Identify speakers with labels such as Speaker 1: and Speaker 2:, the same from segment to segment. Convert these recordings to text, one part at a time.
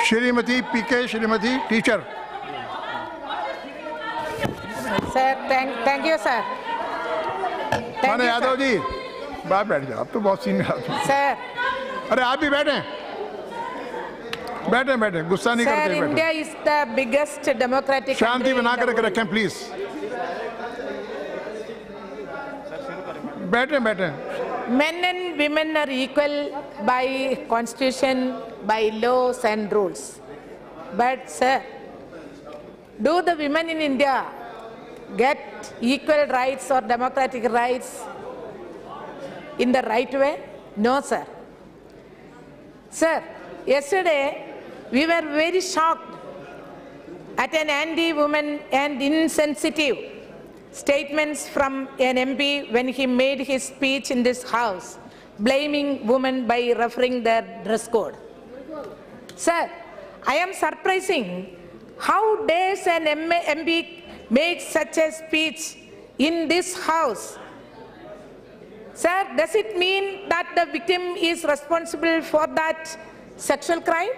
Speaker 1: Shrimati PK, Shrimati teacher.
Speaker 2: Sir, thank you, sir.
Speaker 1: माने यादव जी, बाहर बैठ जाओ, आप तो बहुत सीनियर आदमी हैं।
Speaker 2: Sir.
Speaker 1: अरे आप भी बैठे, बैठे बैठे, गुस्सा नहीं करते
Speaker 2: Sir,
Speaker 1: बैठे।
Speaker 2: India is the biggest democratic
Speaker 1: Shanti
Speaker 2: country
Speaker 1: बना
Speaker 2: in the
Speaker 1: कर
Speaker 2: world.
Speaker 1: रखें प्लीज। बैठे बैठे।
Speaker 2: Men and women are equal by constitution, by laws and rules. But sir, do the women in India get equal rights or democratic rights in the right way? No, sir. Sir, yesterday we were very shocked at an anti-woman and insensitive statements from an MP when he made his speech in this house, blaming women by referring their dress code. Sir, I am surprising how dares an MP make such a speech in this house. Sir, does it mean that the victim is responsible for that sexual crime?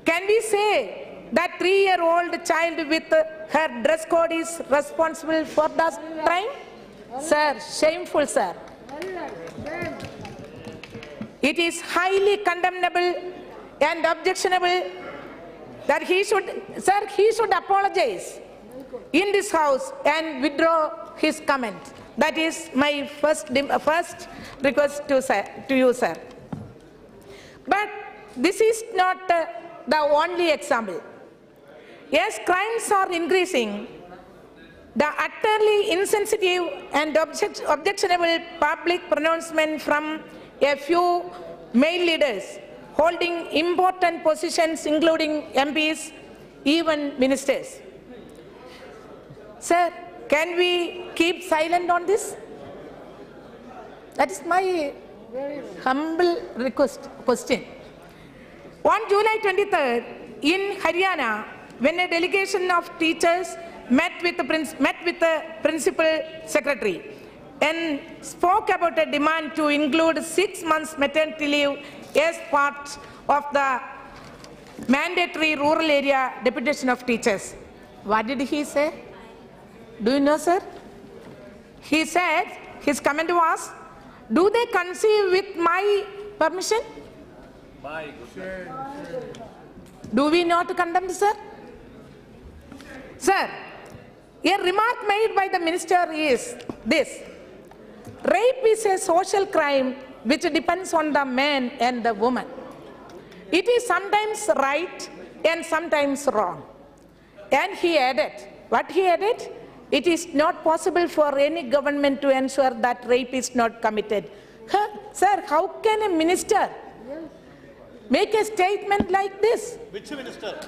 Speaker 2: Can we say that 3-year-old child with her dress code is responsible for that crime? Sir, shameful, sir. It is highly condemnable and objectionable that he should apologize in this house and withdraw his comment. That is my first request to you, sir. But this is not the only example. Yes, crimes are increasing. The utterly insensitive and objectionable public pronouncement from a few male leaders holding important positions, including MPs, even ministers. Sir, can we keep silent on this? That is my humble question. On July 23rd, in Haryana, when a delegation of teachers met with the principal secretary and spoke about a demand to include 6 months maternity leave as part of the mandatory rural area deputation of teachers. What did he say? Do you know, sir? He said, his comment was, do they conceive with my permission? Do we not condemn, sir? Sir, a remark made by the minister is this: rape is a social crime which depends on the man and the woman. It is sometimes right and sometimes wrong. And he added, what he added? It is not possible for any government to ensure that rape is not committed. Sir, how can a minister make a statement like this?
Speaker 3: Which minister?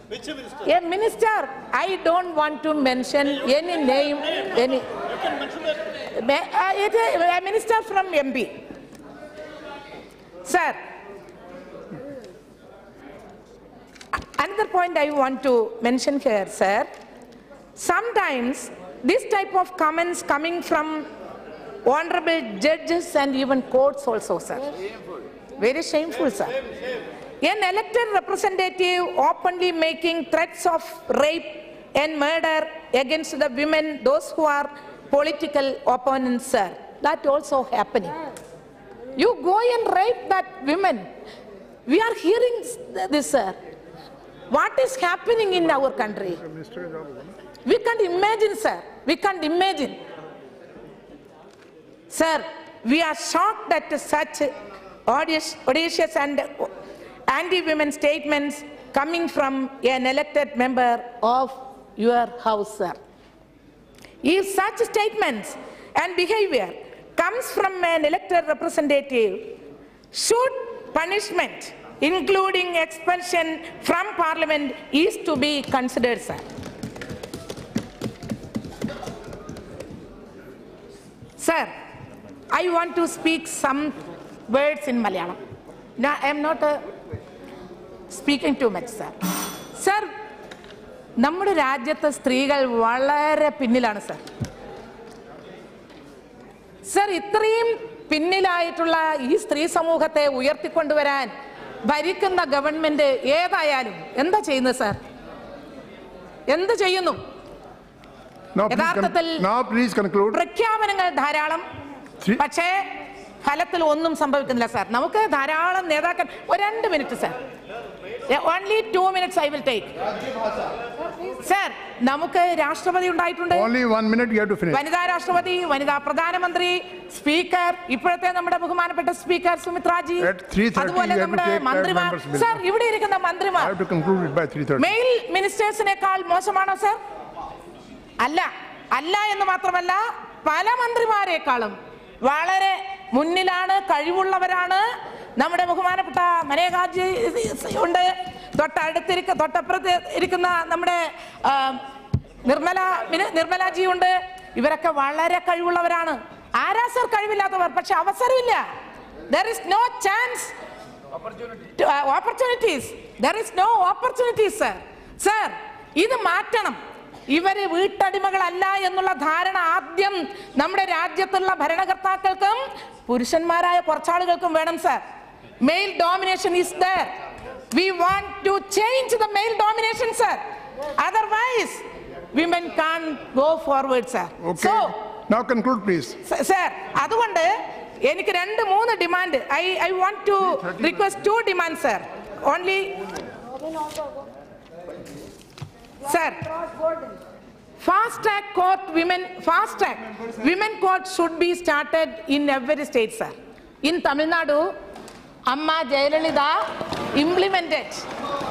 Speaker 3: Which minister?
Speaker 2: A minister, I don't want to mention any name.
Speaker 3: You can mention that.
Speaker 2: A minister from MP. Sir, another point I want to mention here, sir. Sometimes this type of comments coming from honorable judges and even courts also, sir. Very shameful, sir. An elected representative openly making threats of rape and murder against the women, those who are political opponents, sir. That also happening. You go and rape that women. We are hearing this, sir. What is happening in our country? We can't imagine, sir. We can't imagine. Sir, we are shocked at such audacious and anti-women statements coming from an elected member of your house, sir. If such statements and behavior comes from an elected representative, should punishment, including expulsion from parliament, is to be considered, sir. Sir, I want to speak some words in Malayalam. No, I am not speaking too much, sir. Sir, നമ്മുടെ രാജ്യത്തെ സ്ത്രീകൾ വളരെ പിന്നിലാണ്, sir. Sir, ഇത്രയും പിന്നിലായിട്ടുള്ള ഈ സ്ത്രീ സമൂഹത്തെ ഉയർത്തിക്കൊണ്ടുവരാൻ ഭരിക്കുന്ന ഗവൺമെന്റ് ഏതായാലും എന്താ ചെയ്യുന്നത് സാർ? എന്ത് ചെയ്യുന്നു? യഥാർത്ഥത്തിൽ പ്രഖ്യാപനങ്ങൾ ധാരാളം, പക്ഷേ ഫലത്തിൽ ഒന്നും സംഭവിക്കുന്നില്ല സാർ. നമുക്ക് ധാരാളം നേതാക്കൾ. 2 minute sir, only 2 minutes I will take. Sir, നമുക്ക് രാഷ്ട്രപതി ഉണ്ടായിട്ടുണ്ട്.
Speaker 1: Only 1 minute you have to finish.
Speaker 2: വനിതാ രാഷ്ട്രപതി, വനിതാ പ്രധാനമന്ത്രി, സ്പീക്കർ, ഇപ്പോഴത്തെ നമ്മുടെ ബഹുമാനപ്പെട്ട സ്പീക്കർ സുമിത്രാജി, അതുപോലെ നമ്മുടെ മന്ത്രിമാർ. സാർ, ഇവിടെ ഇരിക്കുന്ന മന്ത്രിമാർ മെയിൽ മിനിസ്റ്റേഴ്സിനേക്കാൾ മോശമാണോ സാർ? അല്ല, അല്ല എന്ന് മാത്രമല്ല, പല മന്ത്രിമാരെക്കാളും വളരെ മുന്നിലാണ്, കഴിവുള്ളവരാണ്. നമ്മുടെ ബഹുമാനപ്പെട്ട മനേകാജി ഉണ്ട്, തൊട്ടപ്പുറത്ത് ഇരിക്കുന്ന നമ്മുടെ നിർമ്മലാജി ഉണ്ട്. ഇവരൊക്കെ വളരെ കഴിവുള്ളവരാണ്. ആരാ സർ കഴിവില്ലാത്തവർ? പക്ഷെ അവസരമില്ല. There is no chance, opportunities. There is no opportunities, sir. Sir, ഇത് മാറ്റണം. ഇവര് വീട്ടടിമകളല്ല എന്നുള്ള ധാരണ ആദ്യം നമ്മുടെ രാജ്യത്തുള്ള ഭരണകർത്താക്കൾക്കും പുരുഷന്മാരായ കുറച്ചാളുകൾക്കും വേണം sir. Male domination is there. We want to change the male domination, sir. Otherwise, women can't go forward, sir.
Speaker 1: Okay. So, now conclude, please.
Speaker 2: Sir, അതുകൊണ്ട് എനിക്ക് 2-3 demand. I want to request 2 demands, sir. Only, sir. Fast track women court should be started in every state, sir. In Tamil Nadu, Amma Jayalalitha implemented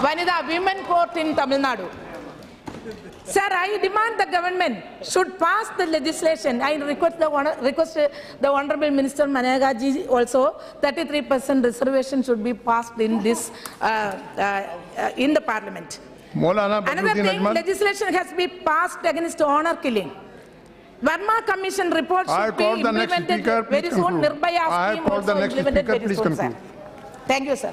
Speaker 2: Vanida women court in Tamil Nadu. Sir, I demand the government should pass the legislation. I request the Honorable Minister Manekaji also, 33% reservation should be passed in this in the Parliament. Another thing, legislation has been passed against honor killing. Verma Commission report should be implemented very soon. Nirbhaya scheme also implemented very soon, sir. Thank you, sir.